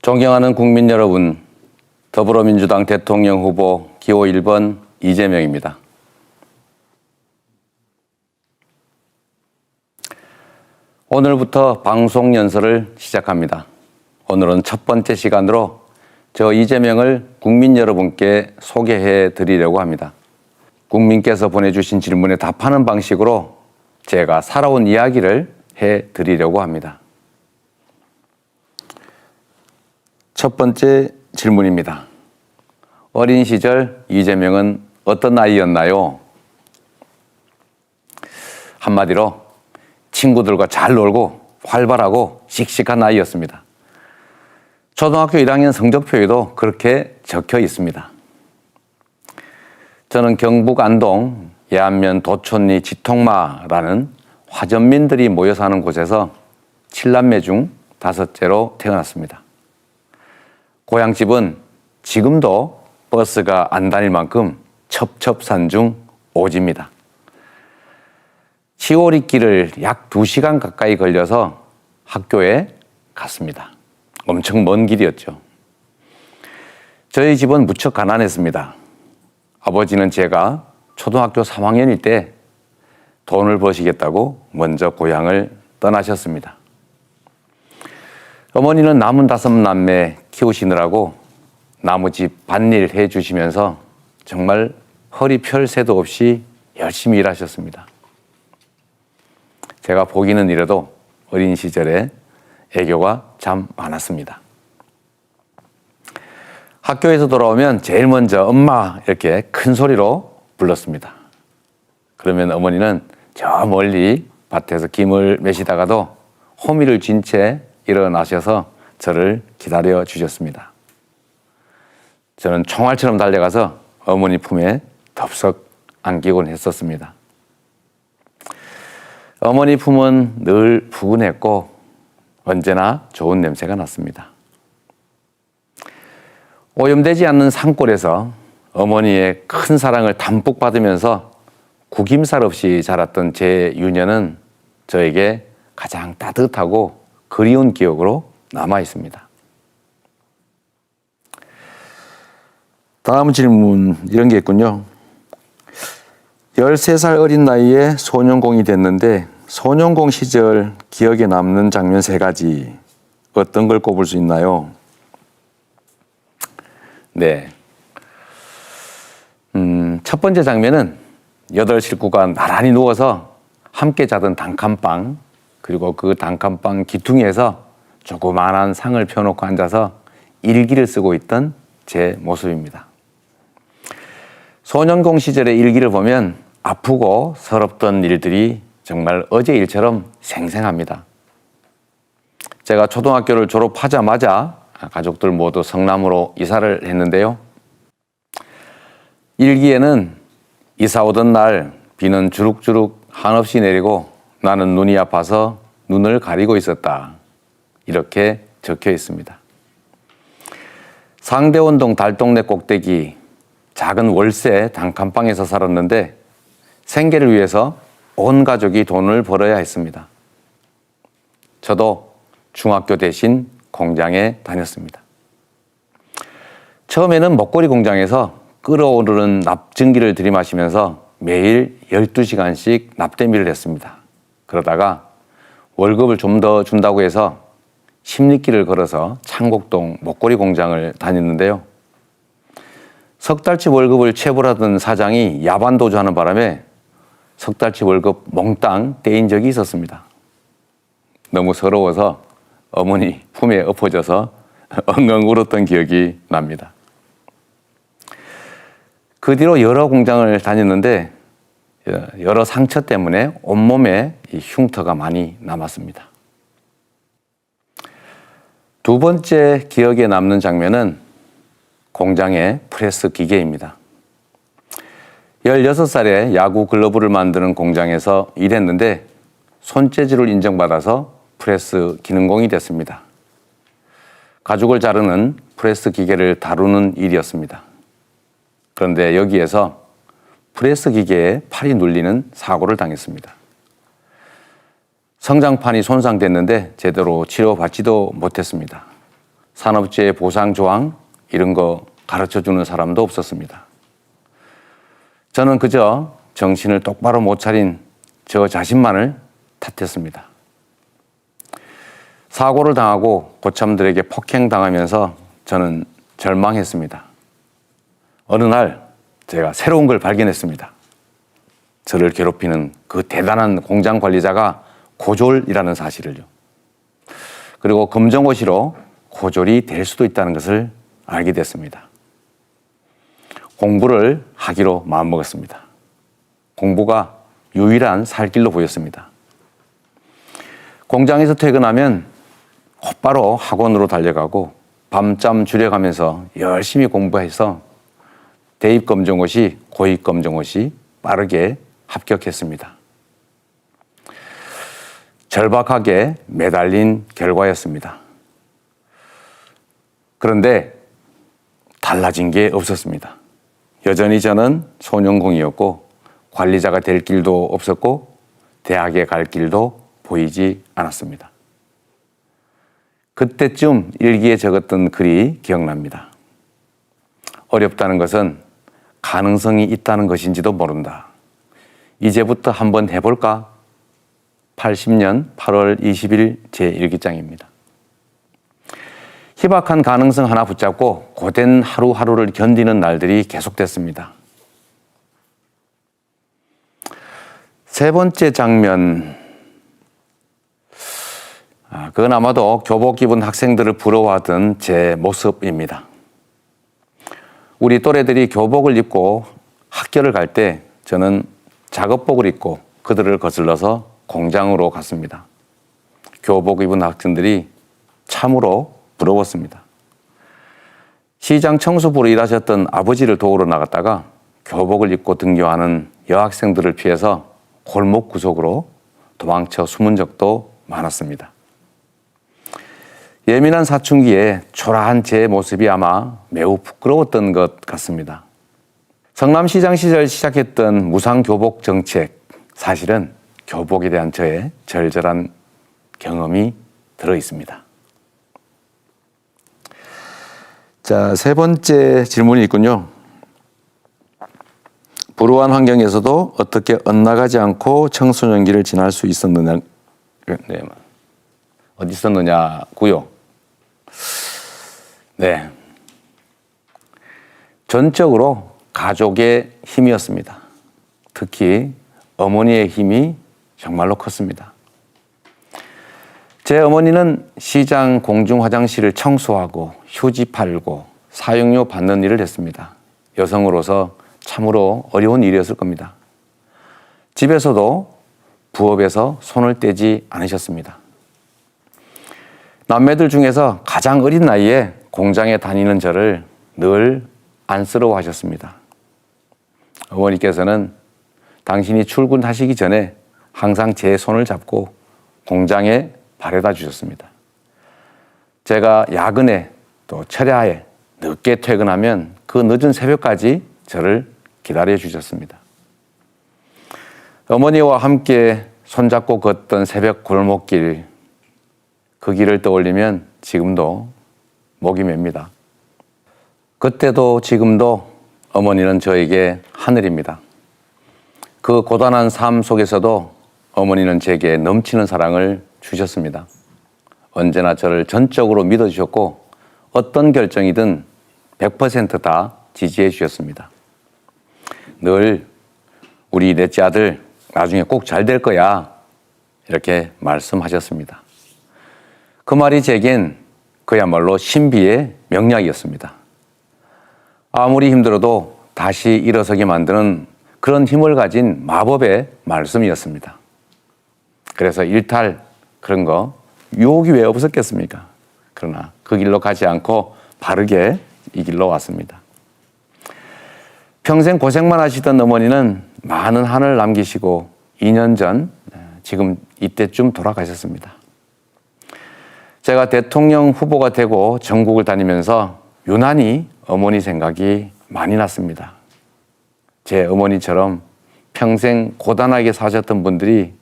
존경하는 국민 여러분, 더불어민주당 대통령 후보 기호 1번 이재명입니다. 오늘부터 방송 연설을 시작합니다. 오늘은 첫 번째 시간으로 저 이재명을 국민 여러분께 소개해 드리려고 합니다. 국민께서 보내주신 질문에 답하는 방식으로 제가 살아온 이야기를 해 드리려고 합니다. 첫 번째 질문입니다. 어린 시절 이재명은 어떤 아이였나요? 한마디로 친구들과 잘 놀고 활발하고 씩씩한 아이였습니다. 초등학교 1학년 성적표에도 그렇게 적혀 있습니다. 저는 경북 안동 예안면 도촌리 지통마라는 화전민들이 모여 사는 곳에서 7남매 중 5째로 태어났습니다. 고향집은 지금도 버스가 안 다닐 만큼 첩첩산중 오지입니다. 시오리길을 약 2시간 가까이 걸려서 학교에 갔습니다. 엄청 먼 길이었죠. 저희 집은 무척 가난했습니다. 아버지는 제가 초등학교 3학년일 때 돈을 버시겠다고 먼저 고향을 떠나셨습니다. 어머니는 남은 5남매 키우시느라고 나무집 밭일 해주시면서 정말 허리 펼 새도 없이 열심히 일하셨습니다. 제가 보기는 이래도 어린 시절에 애교가 참 많았습니다. 학교에서 돌아오면 제일 먼저 엄마 이렇게 큰 소리로 불렀습니다. 그러면 어머니는 저 멀리 밭에서 김을 매시다가도 호미를 쥔 채 일어나셔서 저를 기다려 주셨습니다. 저는 총알처럼 달려가서 어머니 품에 덥석 안기곤 했었습니다. 어머니 품은 늘 푸근했고 언제나 좋은 냄새가 났습니다. 오염되지 않는 산골에서 어머니의 큰 사랑을 담뿍 받으면서 구김살 없이 자랐던 제 유년은 저에게 가장 따뜻하고 그리운 기억으로 남아 있습니다. 다음 질문 이런 게 있군요. 13살 어린 나이에 소년공이 됐는데 소년공 시절 기억에 남는 장면 3가지 어떤 걸 꼽을 수 있나요? 네. 첫 번째 장면은 8 식구가 나란히 누워서 함께 자던 단칸방 그리고 그 단칸방 기퉁이에서 조그만한 상을 펴놓고 앉아서 일기를 쓰고 있던 제 모습입니다. 소년공 시절의 일기를 보면 아프고 서럽던 일들이 정말 어제 일처럼 생생합니다. 제가 초등학교를 졸업하자마자 가족들 모두 성남으로 이사를 했는데요. 일기에는 이사 오던 날 비는 주룩주룩 한없이 내리고 나는 눈이 아파서 눈을 가리고 있었다. 이렇게 적혀 있습니다. 상대원동 달동네 꼭대기 작은 월세 단칸방에서 살았는데 생계를 위해서 온 가족이 돈을 벌어야 했습니다. 저도 중학교 대신 공장에 다녔습니다. 처음에는 먹거리 공장에서 끓어오르는 납증기를 들이마시면서 매일 12시간씩 납땜일을 했습니다. 그러다가 월급을 좀 더 준다고 해서 십리길을 걸어서 창곡동 먹거리 공장을 다녔는데요. 석 달치 월급을 체불하던 사장이 야반도주하는 바람에 석 달치 월급 몽땅 떼인 적이 있었습니다. 너무 서러워서 어머니 품에 엎어져서 엉엉 울었던 기억이 납니다. 그 뒤로 여러 공장을 다녔는데 여러 상처 때문에 온몸에 흉터가 많이 남았습니다. 두 번째 기억에 남는 장면은 공장의 프레스 기계입니다. 16살에 야구 글러브를 만드는 공장에서 일했는데 손재주를 인정받아서 프레스 기능공이 됐습니다. 가죽을 자르는 프레스 기계를 다루는 일이었습니다. 그런데 여기에서 프레스 기계에 팔이 눌리는 사고를 당했습니다. 성장판이 손상됐는데 제대로 치료받지도 못했습니다. 산업재해 보상 조항 이런 거 가르쳐주는 사람도 없었습니다. 저는 그저 정신을 똑바로 못 차린 저 자신만을 탓했습니다. 사고를 당하고 고참들에게 폭행당하면서 저는 절망했습니다. 어느 날 제가 새로운 걸 발견했습니다. 저를 괴롭히는 그 대단한 공장 관리자가 고졸이라는 사실을요. 그리고 검정고시로 고졸이 될 수도 있다는 것을 알게 됐습니다. 공부를 하기로 마음먹었습니다. 공부가 유일한 살 길로 보였습니다. 공장에서 퇴근하면 곧바로 학원으로 달려가고 밤잠 줄여가면서 열심히 공부해서 대입검정고시, 고입검정고시 빠르게 합격했습니다. 절박하게 매달린 결과였습니다. 그런데 달라진 게 없었습니다. 여전히 저는 소년공이었고 관리자가 될 길도 없었고 대학에 갈 길도 보이지 않았습니다. 그때쯤 일기에 적었던 글이 기억납니다. 어렵다는 것은 가능성이 있다는 것인지도 모른다. 이제부터 한번 해볼까? 80년 8월 20일 제1기장입니다. 희박한 가능성 하나 붙잡고 고된 하루하루를 견디는 날들이 계속됐습니다. 세 번째 장면, 그건 아마도 교복 입은 학생들을 부러워하던 제 모습입니다. 우리 또래들이 교복을 입고 학교를 갈 때 저는 작업복을 입고 그들을 거슬러서 공장으로 갔습니다. 교복 입은 학생들이 참으로 부러웠습니다. 시장 청소부로 일하셨던 아버지를 도우러 나갔다가 교복을 입고 등교하는 여학생들을 피해서 골목 구석으로 도망쳐 숨은 적도 많았습니다. 예민한 사춘기에 초라한 제 모습이 아마 매우 부끄러웠던 것 같습니다. 성남시장 시절 시작했던 무상교복 정책, 사실은 교복에 대한 저의 절절한 경험이 들어있습니다. 자, 세 번째 질문이 있군요. 불우한 환경에서도 어떻게 엇나가지 않고 청소년기를 지날 수 있었느냐, 네, 어디 있었느냐고요. 네, 전적으로 가족의 힘이었습니다. 특히 어머니의 힘이 정말로 컸습니다. 제 어머니는 시장 공중 화장실을 청소하고 휴지 팔고 사용료 받는 일을 했습니다. 여성으로서 참으로 어려운 일이었을 겁니다. 집에서도 부업에서 손을 떼지 않으셨습니다. 남매들 중에서 가장 어린 나이에 공장에 다니는 저를 늘 안쓰러워하셨습니다. 어머니께서는 당신이 출근하시기 전에 항상 제 손을 잡고 공장에 바래다 주셨습니다. 제가 야근에 또 철야에 늦게 퇴근하면 그 늦은 새벽까지 저를 기다려 주셨습니다. 어머니와 함께 손잡고 걷던 새벽 골목길, 그 길을 떠올리면 지금도 목이 맵니다. 그때도 지금도 어머니는 저에게 하늘입니다. 그 고단한 삶 속에서도 어머니는 제게 넘치는 사랑을 주셨습니다. 언제나 저를 전적으로 믿어주셨고 어떤 결정이든 100% 다 지지해 주셨습니다. 늘 우리 넷째 아들 나중에 꼭 잘 될 거야 이렇게 말씀하셨습니다. 그 말이 제겐 그야말로 신비의 명약이었습니다. 아무리 힘들어도 다시 일어서게 만드는 그런 힘을 가진 마법의 말씀이었습니다. 그래서 일탈 그런 거 유혹이 왜 없었겠습니까? 그러나 그 길로 가지 않고 바르게 이 길로 왔습니다. 평생 고생만 하시던 어머니는 많은 한을 남기시고 2년 전 지금 이때쯤 돌아가셨습니다. 제가 대통령 후보가 되고 전국을 다니면서 유난히 어머니 생각이 많이 났습니다. 제 어머니처럼 평생 고단하게 사셨던 분들이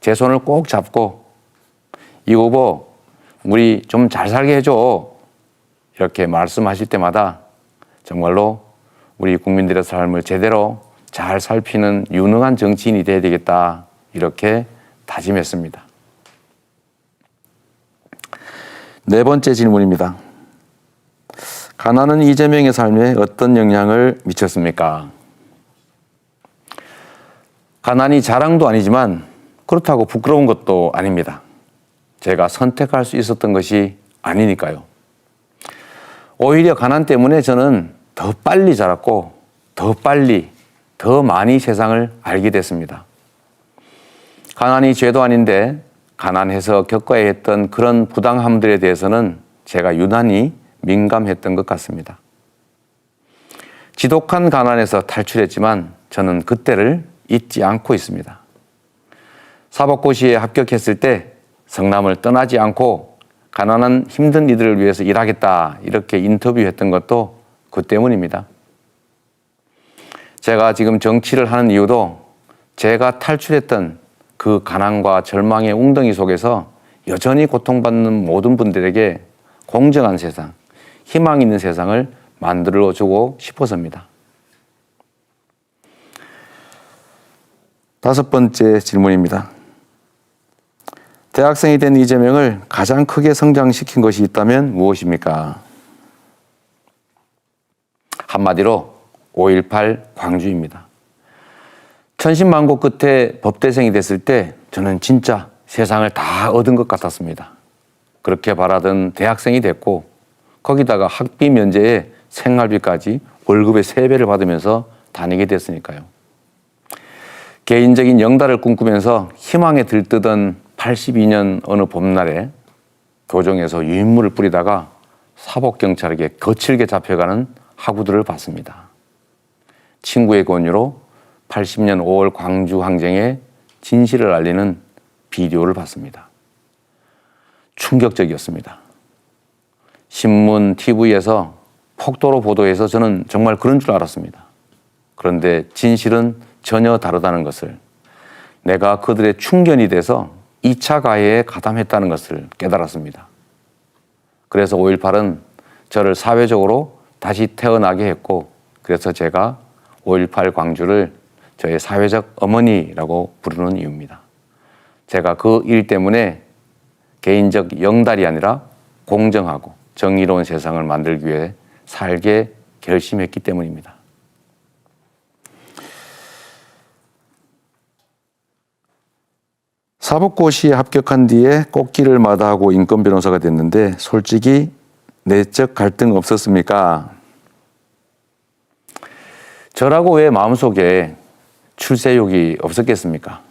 제 손을 꼭 잡고 이 후보 우리 좀 잘 살게 해줘 이렇게 말씀하실 때마다 정말로 우리 국민들의 삶을 제대로 잘 살피는 유능한 정치인이 돼야 되겠다, 이렇게 다짐했습니다. 네 번째 질문입니다. 가난은 이재명의 삶에 어떤 영향을 미쳤습니까? 가난이 자랑도 아니지만 그렇다고 부끄러운 것도 아닙니다. 제가 선택할 수 있었던 것이 아니니까요. 오히려 가난 때문에 저는 더 빨리 자랐고 더 빨리, 더 많이 세상을 알게 됐습니다. 가난이 죄도 아닌데 가난해서 겪어야 했던 그런 부당함들에 대해서는 제가 유난히 민감했던 것 같습니다. 지독한 가난에서 탈출했지만 저는 그때를 잊지 않고 있습니다. 사법고시에 합격했을 때 성남을 떠나지 않고 가난한 힘든 이들을 위해서 일하겠다, 이렇게 인터뷰했던 것도 그 때문입니다. 제가 지금 정치를 하는 이유도 제가 탈출했던 그 가난과 절망의 웅덩이 속에서 여전히 고통받는 모든 분들에게 공정한 세상, 희망 있는 세상을 만들어주고 싶어서입니다. 다섯 번째 질문입니다. 대학생이 된 이재명을 가장 크게 성장시킨 것이 있다면 무엇입니까? 한마디로 5.18 광주입니다. 천신만고 끝에 법대생이 됐을 때 저는 진짜 세상을 다 얻은 것 같았습니다. 그렇게 바라던 대학생이 됐고 거기다가 학비 면제에 생활비까지 월급의 3배를 받으면서 다니게 됐으니까요. 개인적인 영달을 꿈꾸면서 희망에 들뜨던 82년 어느 봄날에 교정에서 유인물을 뿌리다가 사법경찰에게 거칠게 잡혀가는 학우들을 봤습니다. 친구의 권유로 80년 5월 광주 항쟁의 진실을 알리는 비디오를 봤습니다. 충격적이었습니다. 신문, TV에서 폭도로 보도해서 저는 정말 그런 줄 알았습니다. 그런데 진실은 전혀 다르다는 것을, 내가 그들의 충견이 돼서 2차 가해에 가담했다는 것을 깨달았습니다. 그래서 5.18은 저를 사회적으로 다시 태어나게 했고, 그래서 제가 5.18 광주를 저의 사회적 어머니라고 부르는 이유입니다. 제가 그 일 때문에 개인적 영달이 아니라 공정하고 정의로운 세상을 만들기 위해 살게 결심했기 때문입니다. 사법고시에 합격한 뒤에 꽃길을 마다하고 인권 변호사가 됐는데 솔직히 내적 갈등 없었습니까? 저라고 왜 마음속에 출세욕이 없었겠습니까?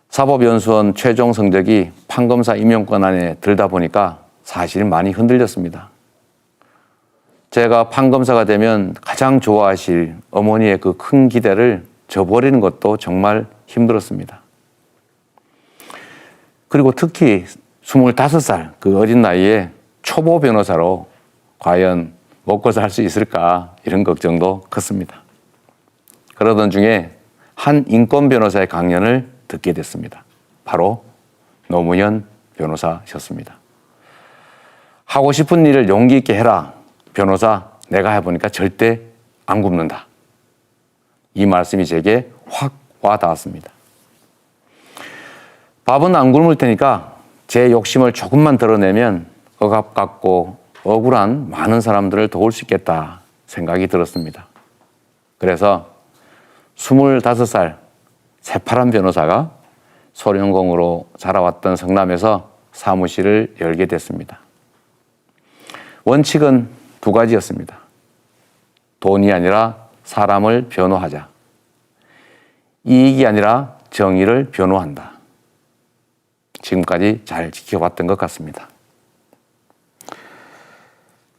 사법연수원 최종 성적이 판검사 임용권 안에 들다 보니까 사실 많이 흔들렸습니다. 제가 판검사가 되면 가장 좋아하실 어머니의 그 큰 기대를 저버리는 것도 정말 힘들었습니다. 그리고 특히 25살 그 어린 나이에 초보 변호사로 과연 먹고 살 수 있을까, 이런 걱정도 컸습니다. 그러던 중에 한 인권 변호사의 강연을 듣게 됐습니다. 바로 노무현 변호사셨습니다. 하고 싶은 일을 용기 있게 해라. 변호사, 내가 해보니까 절대 안 굶는다. 이 말씀이 제게 확 와닿았습니다. 밥은 안 굶을 테니까 제 욕심을 조금만 드러내면 억압 갖고 억울한 많은 사람들을 도울 수 있겠다 생각이 들었습니다. 그래서 25살 새파란 변호사가 소련공으로 자라왔던 성남에서 사무실을 열게 됐습니다. 원칙은 2가지였습니다. 돈이 아니라 사람을 변호하자. 이익이 아니라 정의를 변호한다. 지금까지 잘 지켜봤던 것 같습니다.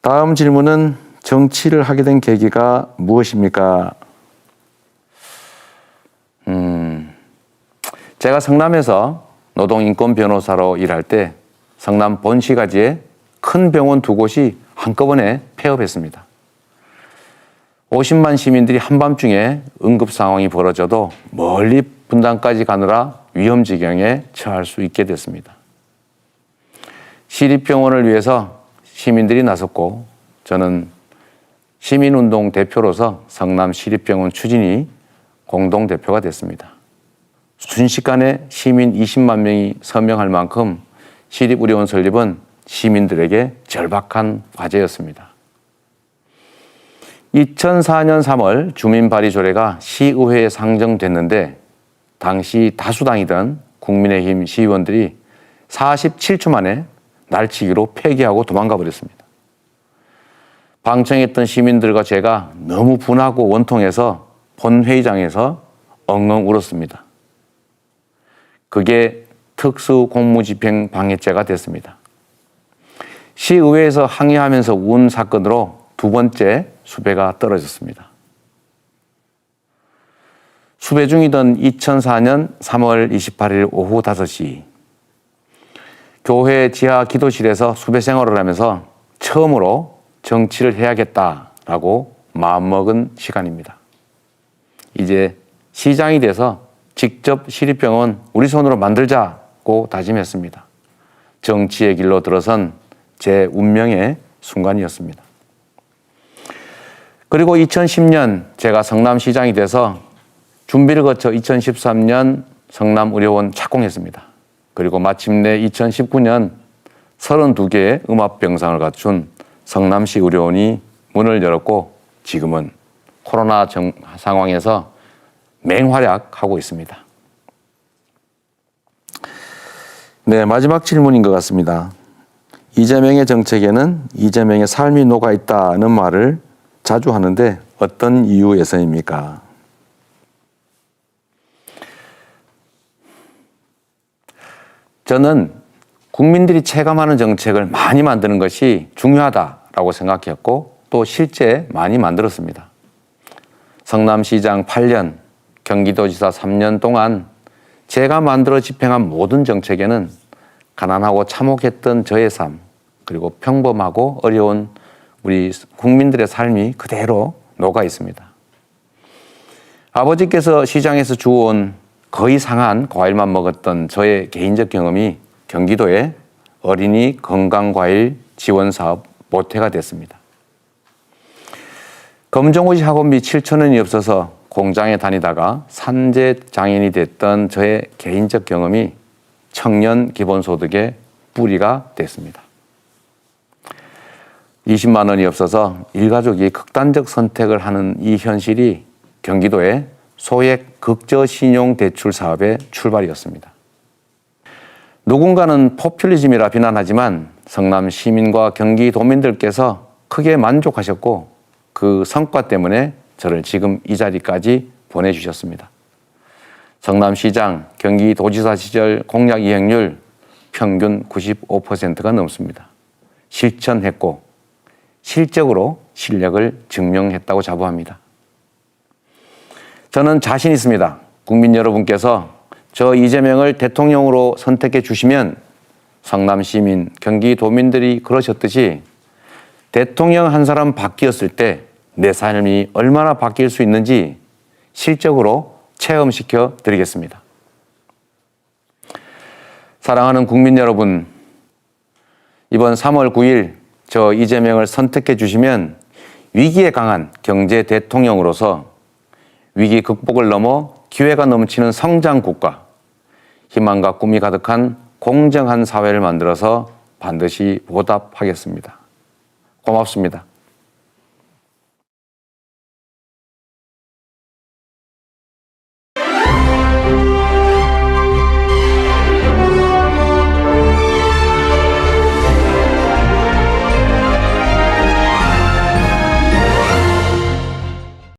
다음 질문은 정치를 하게 된 계기가 무엇입니까? 제가 성남에서 노동인권 변호사로 일할 때 성남 본시가지에 큰 병원 2곳이 한꺼번에 폐업했습니다. 50만 시민들이 한밤중에 응급 상황이 벌어져도 멀리 분당까지 가느라 위험 지경에 처할 수 있게 됐습니다. 시립병원을 위해서 시민들이 나섰고 저는 시민운동 대표로서 성남시립병원 추진위 공동대표가 됐습니다. 순식간에 시민 20만 명이 서명할 만큼 시립의료원 설립은 시민들에게 절박한 과제였습니다. 2004년 3월 주민발의조례가 시의회에 상정됐는데 당시 다수당이던 국민의힘 시의원들이 47초 만에 날치기로 폐기하고 도망가 버렸습니다. 방청했던 시민들과 제가 너무 분하고 원통해서 본회의장에서 엉엉 울었습니다. 그게 특수공무집행 방해죄가 됐습니다. 시의회에서 항의하면서 운 사건으로 두 번째 수배가 떨어졌습니다. 수배 중이던 2004년 3월 28일 오후 5시 교회 지하 기도실에서 수배 생활을 하면서 처음으로 정치를 해야겠다라고 마음먹은 시간입니다. 이제 시장이 돼서 직접 시립병원 우리 손으로 만들자고 다짐했습니다. 정치의 길로 들어선 제 운명의 순간이었습니다. 그리고 2010년 제가 성남시장이 돼서 준비를 거쳐 2013년 성남의료원 착공했습니다. 그리고 마침내 2019년 32개의 음압병상을 갖춘 성남시 의료원이 문을 열었고 지금은 코로나 상황에서 맹활약하고 있습니다. 네, 마지막 질문인 것 같습니다. 이재명의 정책에는 이재명의 삶이 녹아있다는 말을 자주 하는데 어떤 이유에서입니까? 저는 국민들이 체감하는 정책을 많이 만드는 것이 중요하다라고 생각했고 또 실제 많이 만들었습니다. 성남시장 8년, 경기도지사 3년 동안 제가 만들어 집행한 모든 정책에는 가난하고 참혹했던 저의 삶, 그리고 평범하고 어려운 우리 국민들의 삶이 그대로 녹아 있습니다. 아버지께서 시장에서 주워온 거의 상한 과일만 먹었던 저의 개인적 경험이 경기도의 어린이 건강과일 지원 사업 모태가 됐습니다. 검정고시 학원비 7천 원이 없어서 공장에 다니다가 산재 장애인이 됐던 저의 개인적 경험이 청년 기본소득의 뿌리가 됐습니다. 20만 원이 없어서 일가족이 극단적 선택을 하는 이 현실이 경기도의 소액 극저신용대출 사업의 출발이었습니다. 누군가는 포퓰리즘이라 비난하지만 성남 시민과 경기도민들께서 크게 만족하셨고 그 성과 때문에 저를 지금 이 자리까지 보내주셨습니다. 성남시장, 경기도지사 시절 공약 이행률 평균 95%가 넘습니다. 실천했고 실적으로 실력을 증명했다고 자부합니다. 저는 자신 있습니다. 국민 여러분께서 저 이재명을 대통령으로 선택해 주시면 성남 시민, 경기도민들이 그러셨듯이 대통령 한 사람 바뀌었을 때 내 삶이 얼마나 바뀔 수 있는지 실적으로 체험시켜 드리겠습니다. 사랑하는 국민 여러분, 이번 3월 9일 저 이재명을 선택해 주시면 위기에 강한 경제 대통령으로서 위기 극복을 넘어 기회가 넘치는 성장 국가, 희망과 꿈이 가득한 공정한 사회를 만들어서 반드시 보답하겠습니다. 고맙습니다.